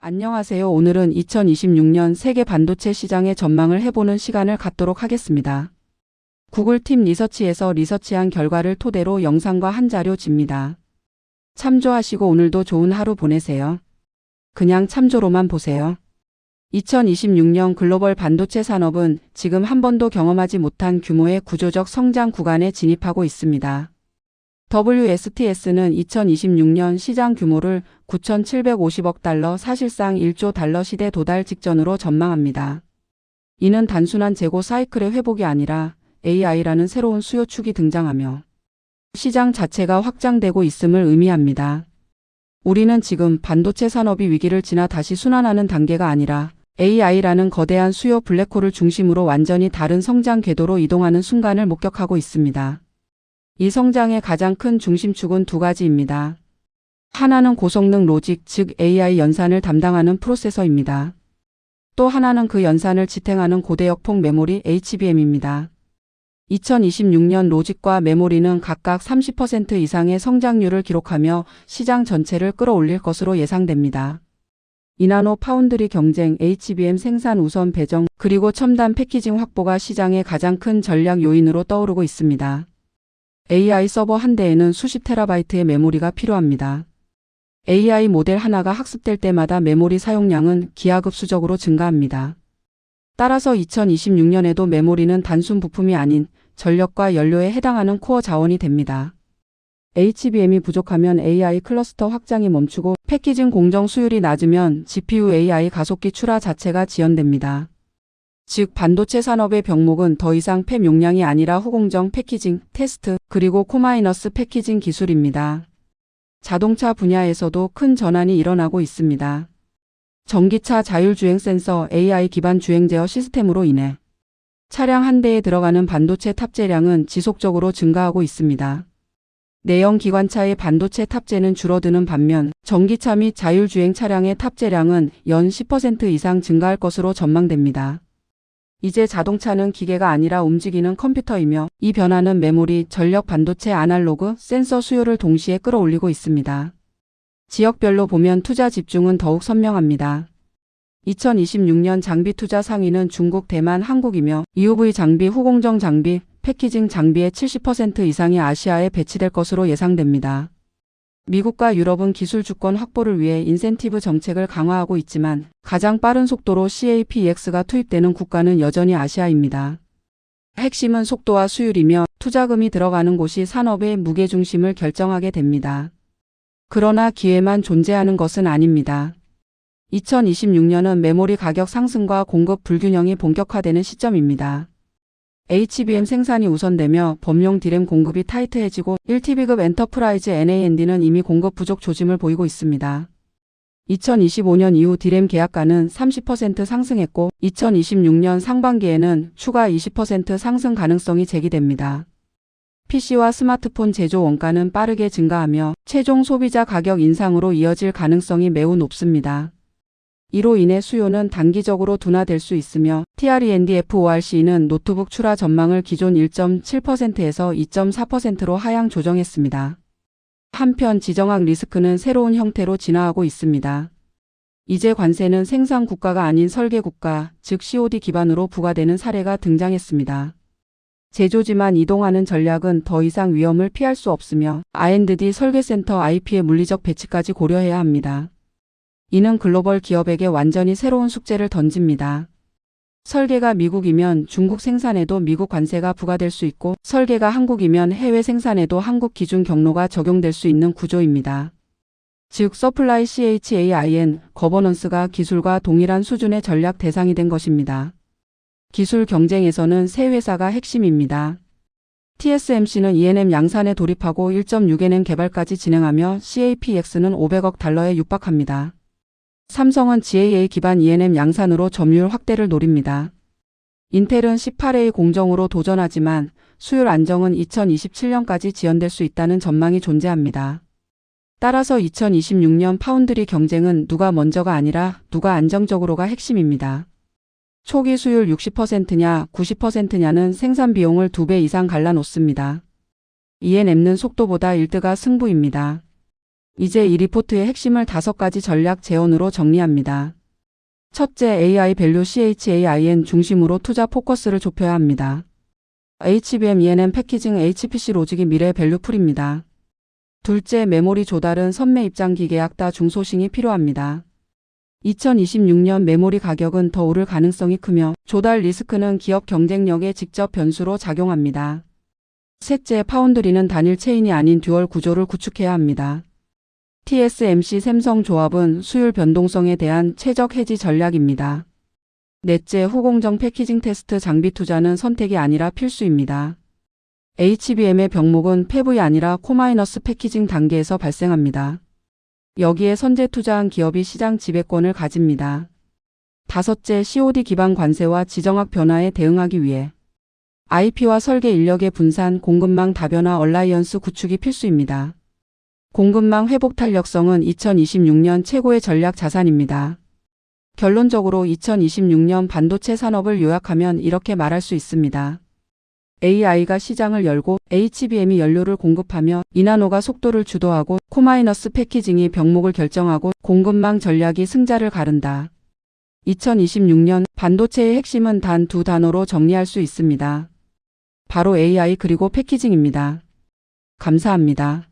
안녕하세요. 오늘은 2026년 세계 반도체 시장의 전망을 해보는 시간을 갖도록 하겠습니다. 구글 팀 리서치에서 리서치한 결과를 토대로 영상과 한 자료 집니다. 참조하시고 오늘도 좋은 하루 보내세요. 그냥 참조로만 보세요. 2026년 글로벌 반도체 산업은 지금 한 번도 경험하지 못한 규모의 구조적 성장 구간에 진입하고 있습니다. WSTS는 2026년 시장 규모를 9,750억 달러, 사실상 1조 달러 시대 도달 직전으로 전망합니다. 이는 단순한 재고 사이클의 회복이 아니라 AI라는 새로운 수요축이 등장하며 시장 자체가 확장되고 있음을 의미합니다. 우리는 지금 반도체 산업이 위기를 지나 다시 순환하는 단계가 아니라 AI라는 거대한 수요 블랙홀을 중심으로 완전히 다른 성장 궤도로 이동하는 순간을 목격하고 있습니다. 이 성장의 가장 큰 중심축은 두 가지입니다. 하나는 고성능 로직, 즉 AI 연산을 담당하는 프로세서입니다. 또 하나는 그 연산을 지탱하는 고대역폭 메모리 HBM입니다. 2026년 로직과 메모리는 각각 30% 이상의 성장률을 기록하며 시장 전체를 끌어올릴 것으로 예상됩니다. 이나노 파운드리 경쟁, HBM 생산 우선 배정, 그리고 첨단 패키징 확보가 시장의 가장 큰 전략 요인으로 떠오르고 있습니다. AI 서버 한 대에는 수십 테라바이트의 메모리가 필요합니다. AI 모델 하나가 학습될 때마다 메모리 사용량은 기하급수적으로 증가합니다. 따라서 2026년에도 메모리는 단순 부품이 아닌 전력과 연료에 해당하는 코어 자원이 됩니다. HBM이 부족하면 AI 클러스터 확장이 멈추고 패키징 공정 수율이 낮으면 GPU AI 가속기 출하 자체가 지연됩니다. 즉 반도체 산업의 병목은 더 이상 팹 용량이 아니라 후공정 패키징, 테스트, 그리고 코마이너스 패키징 기술입니다. 자동차 분야에서도 큰 전환이 일어나고 있습니다. 전기차 자율주행 센서, AI 기반 주행 제어 시스템으로 인해 차량 한 대에 들어가는 반도체 탑재량은 지속적으로 증가하고 있습니다. 내연 기관차의 반도체 탑재는 줄어드는 반면 전기차 및 자율주행 차량의 탑재량은 연 10% 이상 증가할 것으로 전망됩니다. 이제 자동차는 기계가 아니라 움직이는 컴퓨터이며 이 변화는 메모리, 전력 반도체, 아날로그, 센서 수요를 동시에 끌어올리고 있습니다. 지역별로 보면 투자 집중은 더욱 선명합니다. 2026년 장비 투자 상위는 중국, 대만, 한국이며 EUV 장비, 후공정 장비, 패키징 장비의 70% 이상이 아시아에 배치될 것으로 예상됩니다. 미국과 유럽은 기술 주권 확보를 위해 인센티브 정책을 강화하고 있지만 가장 빠른 속도로 CAPEX가 투입되는 국가는 여전히 아시아입니다. 핵심은 속도와 수율이며 투자금이 들어가는 곳이 산업의 무게중심을 결정하게 됩니다. 그러나 기회만 존재하는 것은 아닙니다. 2026년은 메모리 가격 상승과 공급 불균형이 본격화되는 시점입니다. HBM 생산이 우선되며 범용 D램 공급이 타이트해지고 1TB급 엔터프라이즈 NAND는 이미 공급 부족 조짐을 보이고 있습니다. 2025년 이후 D램 계약가는 30% 상승했고 2026년 상반기에는 추가 20% 상승 가능성이 제기됩니다. PC와 스마트폰 제조 원가는 빠르게 증가하며 최종 소비자 가격 인상으로 이어질 가능성이 매우 높습니다. 이로 인해 수요는 단기적으로 둔화될 수 있으며 TRENDFORC는 노트북 출하 전망을 기존 1.7%에서 2.4%로 하향 조정했습니다. 한편 지정학 리스크는 새로운 형태로 진화하고 있습니다. 이제 관세는 생산 국가가 아닌 설계 국가, 즉 COD 기반으로 부과되는 사례가 등장했습니다. 제조지만 이동하는 전략은 더 이상 위험을 피할 수 없으며 R&D 설계센터 IP의 물리적 배치까지 고려해야 합니다. 이는 글로벌 기업에게 완전히 새로운 숙제를 던집니다. 설계가 미국이면 중국 생산에도 미국 관세가 부과될 수 있고 설계가 한국이면 해외 생산에도 한국 기준 경로가 적용될 수 있는 구조입니다. 즉 서플라이 CHAIN 거버넌스가 기술과 동일한 수준의 전략 대상이 된 것입니다. 기술 경쟁에서는 세 회사가 핵심입니다. TSMC는 ENM 양산에 돌입하고 1.6NM 개발까지 진행하며 CAPX는 500억 달러에 육박합니다. 삼성은 GAA 기반 ENM 양산으로 점유율 확대를 노립니다. 인텔은 18A 공정으로 도전하지만 수율 안정은 2027년까지 지연될 수 있다는 전망이 존재합니다. 따라서 2026년 파운드리 경쟁은 누가 먼저가 아니라 누가 안정적으로가 핵심입니다. 초기 수율 60%냐 90%냐는 생산 비용을 2배 이상 갈라놓습니다. ENM는 속도보다 일드가 승부입니다. 이제 이 리포트의 핵심을 5가지 전략 재원으로 정리합니다. 첫째, AI 밸류 CHAIN 중심으로 투자 포커스를 좁혀야 합니다. HBM, ENM 패키징, HPC 로직이 미래 밸류 풀입니다. 둘째, 메모리 조달은 선매 입장 기계약 다 중소싱이 필요합니다. 2026년 메모리 가격은 더 오를 가능성이 크며 조달 리스크는 기업 경쟁력에 직접 변수로 작용합니다. 셋째, 파운드리는 단일 체인이 아닌 듀얼 구조를 구축해야 합니다. TSMC 삼성 조합은 수율 변동성에 대한 최적 해지 전략입니다. 넷째, 후공정 패키징 테스트 장비 투자는 선택이 아니라 필수입니다. HBM의 병목은 팹이 아니라 코마이너스 패키징 단계에서 발생합니다. 여기에 선제 투자한 기업이 시장 지배권을 가집니다. 다섯째, COD 기반 관세와 지정학 변화에 대응하기 위해 IP와 설계 인력의 분산, 공급망 다변화 얼라이언스 구축이 필수입니다. 공급망 회복 탄력성은 2026년 최고의 전략 자산입니다. 결론적으로 2026년 반도체 산업을 요약하면 이렇게 말할 수 있습니다. AI가 시장을 열고 HBM이 연료를 공급하며 이나노가 속도를 주도하고 코마이너스 패키징이 병목을 결정하고 공급망 전략이 승자를 가른다. 2026년 반도체의 핵심은 단 2단어로 정리할 수 있습니다. 바로 AI 그리고 패키징입니다. 감사합니다.